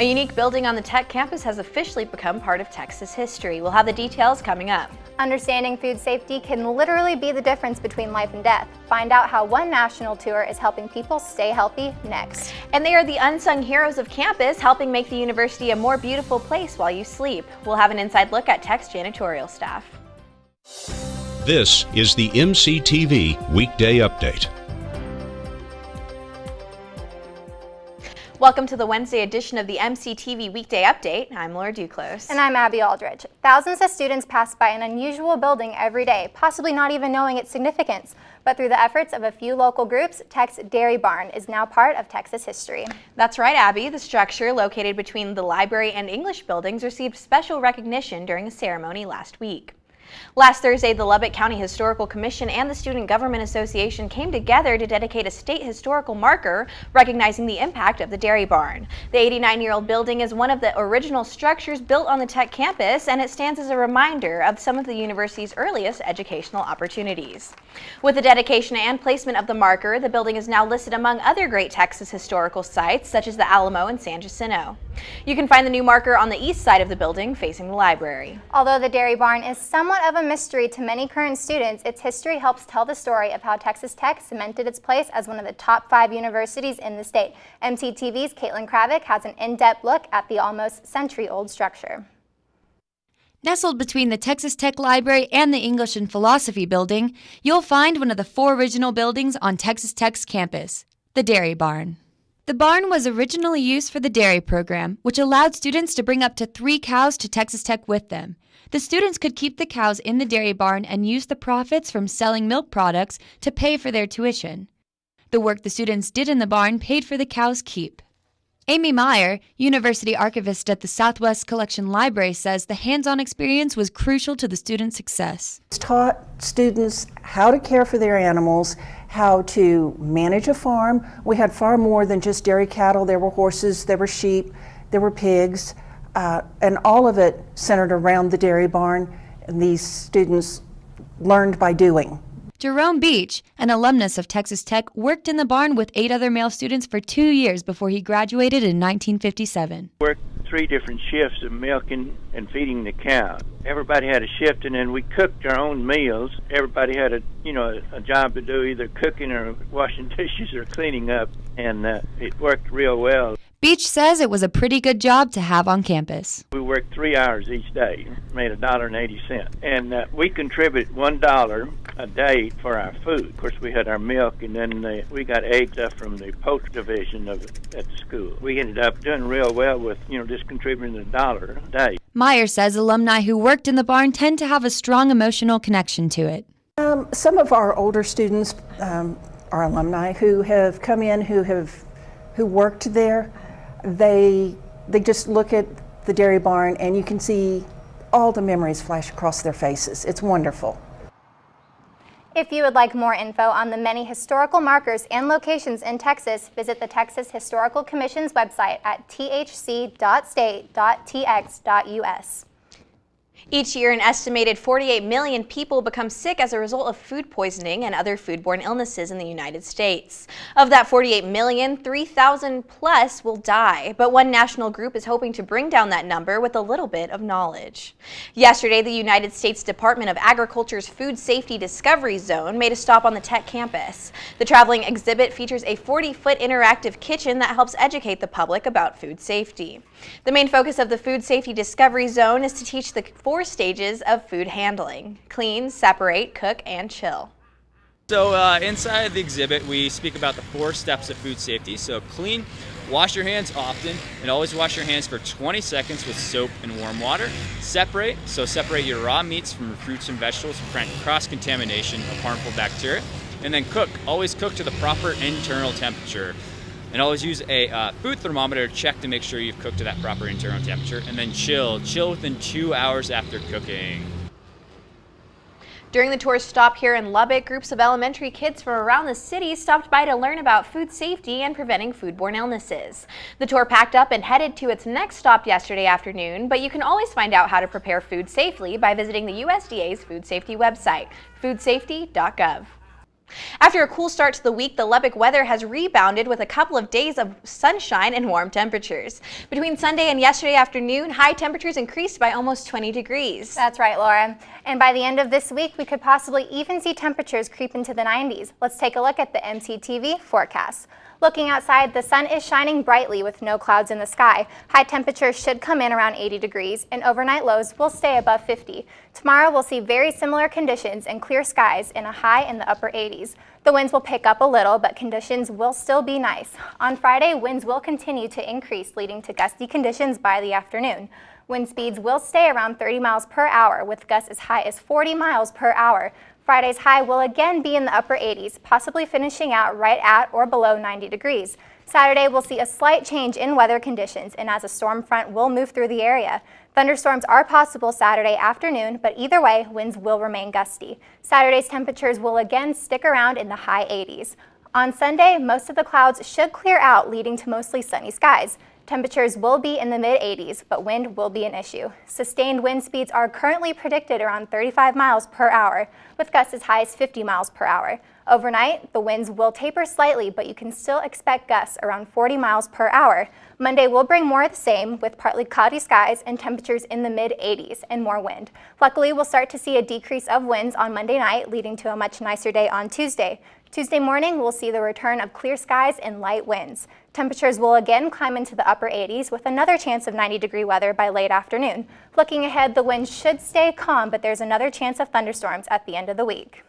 A unique building on the Tech campus has officially become part of Texas history. We'll have the details coming up. Understanding food safety can literally be the difference between life and death. Find out how one national tour is helping people stay healthy next. And they are the unsung heroes of campus, helping make the university a more beautiful place while you sleep. We'll have an inside look at Tech's janitorial staff. This is the MCTV Weekday Update. Welcome to the Wednesday edition of the MCTV Weekday Update. I'm Laura Duclos. And I'm Abby Aldrich. Thousands of students pass by an unusual building every day, possibly not even knowing its significance. But through the efforts of a few local groups, Tech's Dairy Barn is now part of Texas history. That's right, Abby. The structure, located between the library and English buildings, received special recognition during a ceremony last week. Last Thursday, the Lubbock County Historical Commission and the Student Government Association came together to dedicate a state historical marker recognizing the impact of the Dairy Barn. The 89-year-old building is one of the original structures built on the Tech campus, and it stands as a reminder of some of the university's earliest educational opportunities. With the dedication and placement of the marker, the building is now listed among other great Texas historical sites, such as the Alamo and San Jacinto. You can find the new marker on the east side of the building, facing the library. Although the Dairy Barn is somewhat of a mystery to many current students, its history helps tell the story of how Texas Tech cemented its place as one of the top 5 universities in the state. MCTV's Caitlin Kravick has an in-depth look at the almost century-old structure. Nestled between the Texas Tech Library and the English and Philosophy building, you'll find one of the 4 original buildings on Texas Tech's campus, the Dairy Barn. The barn was originally used for the dairy program, which allowed students to bring up to 3 cows to Texas Tech with them. The students could keep the cows in the dairy barn and use the profits from selling milk products to pay for their tuition. The work the students did in the barn paid for the cows' keep. Amy Meyer, University Archivist at the Southwest Collection Library, says the hands-on experience was crucial to the students' success. It's taught students how to care for their animals, how to manage a farm. We had far more than just dairy cattle. There were horses, there were sheep, there were pigs, and all of it centered around the dairy barn, and these students learned by doing. Jerome Beach, an alumnus of Texas Tech, worked in the barn with 8 other male students for 2 years before he graduated in 1957. Worked 3 different shifts of milking and feeding the cow. Everybody had a shift, and then we cooked our own meals. Everybody had a job to do, either cooking or washing dishes or cleaning up, and it worked real well. Beach says it was a pretty good job to have on campus. We worked 3 hours each day, made $1.80, and we contribute $1 a day for our food. Of course, we had our milk, and then we got eggs up from the poultry division at the school. We ended up doing real well with just contributing $1 a day. Meyer says alumni who worked in the barn tend to have a strong emotional connection to it. Some of our older students are alumni who have come in who worked there. They just look at the dairy barn and you can see all the memories flash across their faces. It's wonderful. If you would like more info on the many historical markers and locations in Texas, visit the Texas Historical Commission's website at thc.state.tx.us. Each year, an estimated 48 million people become sick as a result of food poisoning and other foodborne illnesses in the United States. Of that 48 million, 3,000 plus will die, but one national group is hoping to bring down that number with a little bit of knowledge. Yesterday, the United States Department of Agriculture's Food Safety Discovery Zone made a stop on the Tech campus. The traveling exhibit features a 40-foot interactive kitchen that helps educate the public about food safety. The main focus of the Food Safety Discovery Zone is to teach the 4 stages of food handling: clean, separate, cook, and chill. So inside the exhibit, we speak about the 4 steps of food safety. So clean, wash your hands often, and always wash your hands for 20 seconds with soap and warm water. Separate, so separate your raw meats from your fruits and vegetables to prevent cross-contamination of harmful bacteria. And then cook, always cook to the proper internal temperature. And always use a food thermometer to check to make sure you've cooked to that proper internal temperature. And then chill within 2 hours after cooking. During the tour's stop here in Lubbock, groups of elementary kids from around the city stopped by to learn about food safety and preventing foodborne illnesses. The tour packed up and headed to its next stop yesterday afternoon, but you can always find out how to prepare food safely by visiting the USDA's food safety website, foodsafety.gov. After a cool start to the week, the Lubbock weather has rebounded with a couple of days of sunshine and warm temperatures. Between Sunday and yesterday afternoon, high temperatures increased by almost 20 degrees. That's right, Laura. And by the end of this week, we could possibly even see temperatures creep into the 90s. Let's take a look at the MCTV forecast. Looking outside, the sun is shining brightly with no clouds in the sky. High temperatures should come in around 80 degrees, and overnight lows will stay above 50. Tomorrow, we'll see very similar conditions and clear skies in a high in the upper 80s. The winds will pick up a little, but conditions will still be nice. On Friday, winds will continue to increase, leading to gusty conditions by the afternoon. Wind speeds will stay around 30 miles per hour, with gusts as high as 40 miles per hour. Friday's high will again be in the upper 80s, possibly finishing out right at or below 90 degrees. Saturday will see a slight change in weather conditions, and as a storm front will move through the area. Thunderstorms are possible Saturday afternoon, but either way, winds will remain gusty. Saturday's temperatures will again stick around in the high 80s. On Sunday, most of the clouds should clear out, leading to mostly sunny skies. Temperatures will be in the mid-80s, but wind will be an issue. Sustained wind speeds are currently predicted around 35 miles per hour, with gusts as high as 50 miles per hour. Overnight, the winds will taper slightly, but you can still expect gusts around 40 miles per hour. Monday will bring more of the same, with partly cloudy skies and temperatures in the mid-80s and more wind. Luckily, we'll start to see a decrease of winds on Monday night, leading to a much nicer day on Tuesday. Tuesday morning, we'll see the return of clear skies and light winds. Temperatures will again climb into the upper 80s with another chance of 90-degree weather by late afternoon. Looking ahead, the winds should stay calm, but there's another chance of thunderstorms at the end of the week.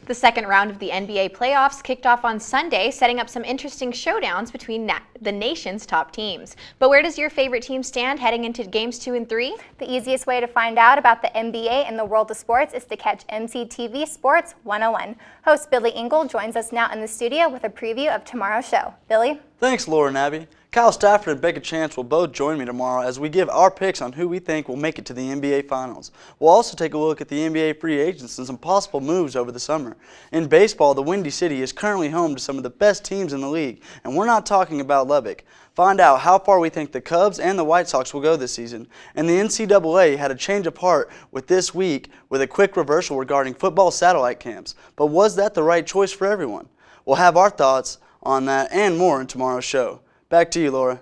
The second round of the NBA playoffs kicked off on Sunday, setting up some interesting showdowns between the nation's top teams. But where does your favorite team stand heading into games 2 and 3? The easiest way to find out about the NBA and the world of sports is to catch MCTV Sports 101. Host Billy Ingle joins us now in the studio with a preview of tomorrow's show. Billy? Thanks, Laura and Abby. Kyle Stafford and Becca Chance will both join me tomorrow as we give our picks on who we think will make it to the NBA Finals. We'll also take a look at the NBA free agents and some possible moves over the summer. In baseball, the Windy City is currently home to some of the best teams in the league, and we're not talking about Lubbock. Find out how far we think the Cubs and the White Sox will go this season. And the NCAA had a change of heart with this week with a quick reversal regarding football satellite camps. But was that the right choice for everyone? We'll have our thoughts on that and more in tomorrow's show. Back to you, Laura.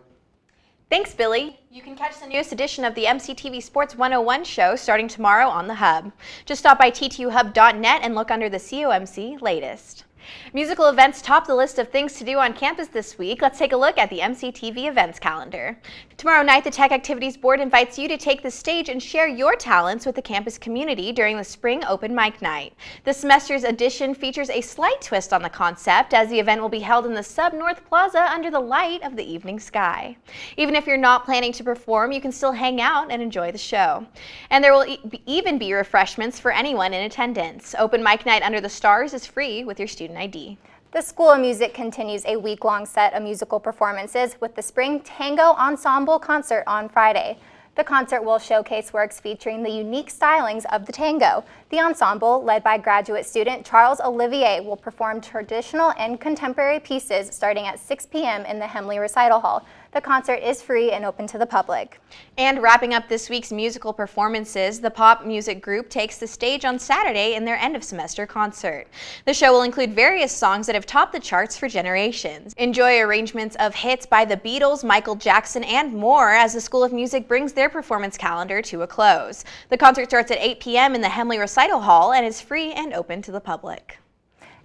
Thanks, Billy. You can catch the newest edition of the MCTV Sports 101 show starting tomorrow on the Hub. Just stop by ttuhub.net and look under the COMC latest. Musical events top the list of things to do on campus this week. Let's take a look at the MCTV events calendar. Tomorrow night, the Tech Activities Board invites you to take the stage and share your talents with the campus community during the Spring Open Mic Night. This semester's edition features a slight twist on the concept, as the event will be held in the Sub-North Plaza under the light of the evening sky. Even if you're not planning to perform, you can still hang out and enjoy the show. And there will even be refreshments for anyone in attendance. Open Mic Night under the stars is free with your student ID. The School of Music continues a week-long set of musical performances with the Spring Tango Ensemble concert on Friday. The concert will showcase works featuring the unique stylings of the tango. The ensemble, led by graduate student Charles Olivier, will perform traditional and contemporary pieces starting at 6 p.m. in the Hemley Recital Hall. The concert is free and open to the public. And wrapping up this week's musical performances, the pop music group takes the stage on Saturday in their end-of-semester concert. The show will include various songs that have topped the charts for generations. Enjoy arrangements of hits by the Beatles, Michael Jackson, and more as the School of Music brings their performance calendar to a close. The concert starts at 8 p.m. in the Hemley Recital Hall and is free and open to the public.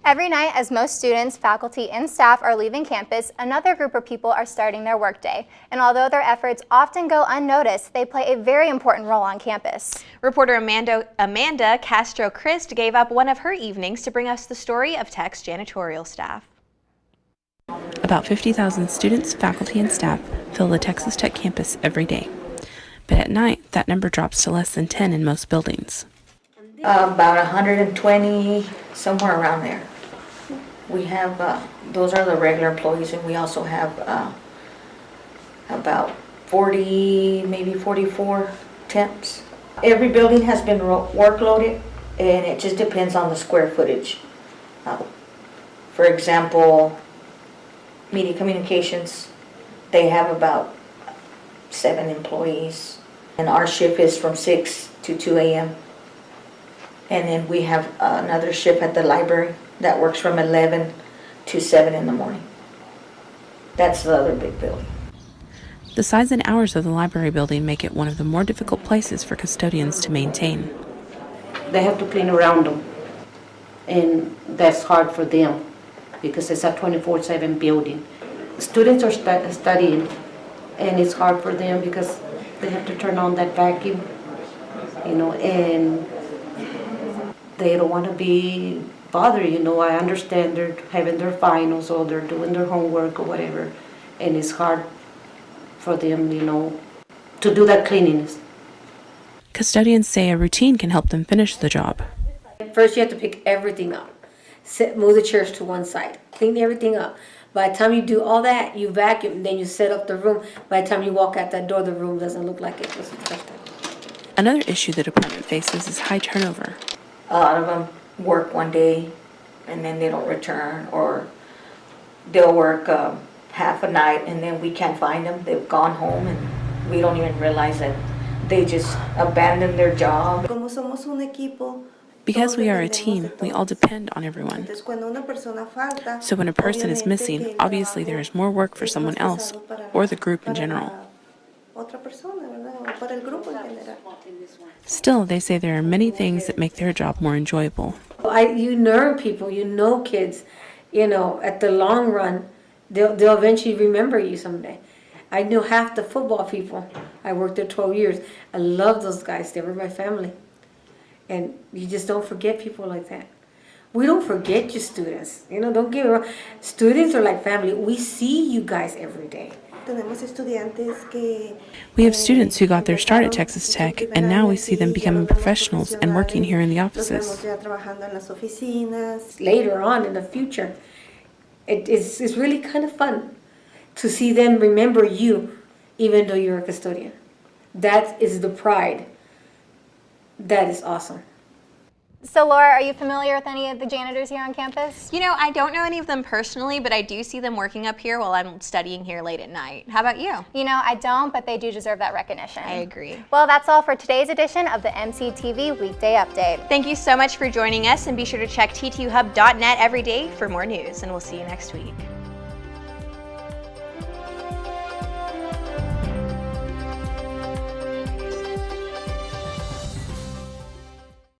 Every night, as most students, faculty, and staff are leaving campus, another group of people are starting their workday. And although their efforts often go unnoticed, they play a very important role on campus. Reporter Amanda Castro-Christ gave up one of her evenings to bring us the story of Tech's janitorial staff. About 50,000 students, faculty, and staff fill the Texas Tech campus every day. But at night, that number drops to less than 10 in most buildings. About 120, somewhere around there. We have, those are the regular employees, and we also have about 40, maybe 44 temps. Every building has been workloaded, and it just depends on the square footage. For example, media communications, they have about 7 employees, and our shift is from 6 to 2 a.m. And then we have another shift at the library. that works from 11 to 7 in the morning. That's the other big building. The size and hours of the library building make it one of the more difficult places for custodians to maintain. They have to clean around them, and that's hard for them because it's a 24/7 building. Students are studying, and it's hard for them because they have to turn on that vacuum, and they don't want to be bothered. I understand they're having their finals or they're doing their homework or whatever, and it's hard for them, to do that cleanliness. Custodians say a routine can help them finish the job. First, you have to pick everything up. Move the chairs to one side. Clean everything up. By the time you do all that, you vacuum, then you set up the room. By the time you walk out that door, the room doesn't look like it was touched up. Another issue the department faces is high turnover. A lot of them work one day and then they don't return, or they'll work half a night and then we can't find them. They've gone home and we don't even realize that they just abandoned their job. Because we are a team, we all depend on everyone. So when a person is missing, obviously there is more work for someone else, or the group in general. Still, they say there are many things that make their job more enjoyable. You learn people, kids, at the long run, they'll eventually remember you someday. I knew half the football people. I worked there 12 years. I love those guys. They were my family. And you just don't forget people like that. We don't forget you students. Don't get me wrong. Students are like family. We see you guys every day. We have students who got their start at Texas Tech, and now we see them becoming professionals and working here in the offices. Later on in the future, it's really kind of fun to see them remember you, even though you're a custodian. That is the pride. That is awesome. So Laura, are you familiar with any of the janitors here on campus? I don't know any of them personally, but I do see them working up here while I'm studying here late at night. How about you? I don't, but they do deserve that recognition. I agree. Well, that's all for today's edition of the MCTV Weekday Update. Thank you so much for joining us, and be sure to check ttuhub.net every day for more news, and we'll see you next week.